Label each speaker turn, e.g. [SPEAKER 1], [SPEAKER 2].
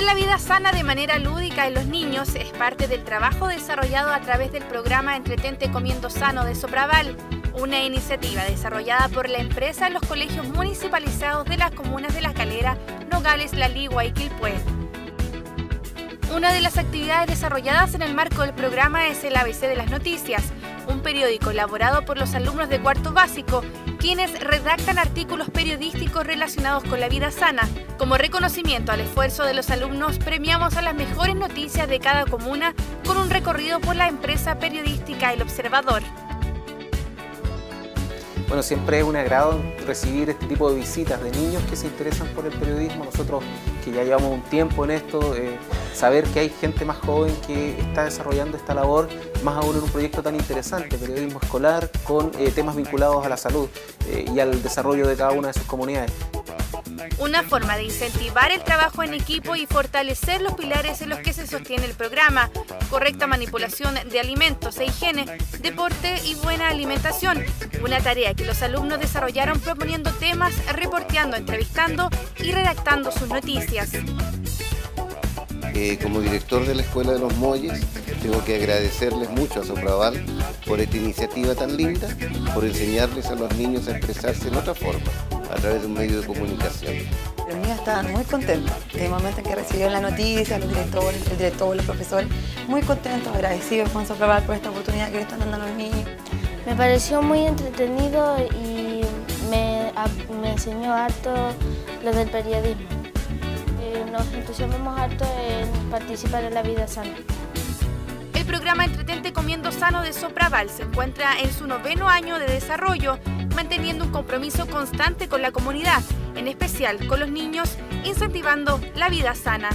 [SPEAKER 1] la vida sana de manera lúdica en los niños es parte del trabajo desarrollado a través del programa Entretente Comiendo Sano de Sopraval, una iniciativa desarrollada por la empresa en los colegios municipalizados de las comunas de La Calera, Nogales, La Ligua y Quilpué. Una de las actividades desarrolladas en el marco del programa es el ABC de las Noticias, un periódico elaborado por los alumnos de cuarto básico, quienes redactan artículos periodísticos relacionados con la vida sana. Como reconocimiento al esfuerzo de los alumnos, premiamos a las mejores noticias de cada comuna con un recorrido por la empresa periodística El Observador.
[SPEAKER 2] Bueno, siempre es un agrado recibir este tipo de visitas de niños que se interesan por el periodismo. Nosotros que ya llevamos un tiempo en esto, saber que hay gente más joven que está desarrollando esta labor, más aún en un proyecto tan interesante, periodismo escolar, con temas vinculados a la salud y al desarrollo de cada una de sus comunidades.
[SPEAKER 1] Una forma de incentivar el trabajo en equipo y fortalecer los pilares en los que se sostiene el programa: correcta manipulación de alimentos e higiene, deporte y buena alimentación. Una tarea que los alumnos desarrollaron proponiendo temas, reporteando, entrevistando y redactando sus noticias.
[SPEAKER 3] Como director de la Escuela de los Molles, tengo que agradecerles mucho a Sopraval por esta iniciativa tan linda, por enseñarles a los niños a expresarse de otra forma, a través de un medio de comunicación.
[SPEAKER 4] Los niños estaban muy contentos en el momento en que recibieron la noticia, los directores, el director, los profesores, muy contentos, agradecidos con Sopraval por esta oportunidad que le están dando a los niños.
[SPEAKER 5] Me pareció muy entretenido y me enseñó harto lo del periodismo. Nos entusiasmamos harto en participar en la vida sana.
[SPEAKER 1] El programa Entretente Comiendo Sano de Sopraval se encuentra en su 9º año de desarrollo, manteniendo un compromiso constante con la comunidad, en especial con los niños, incentivando la vida sana.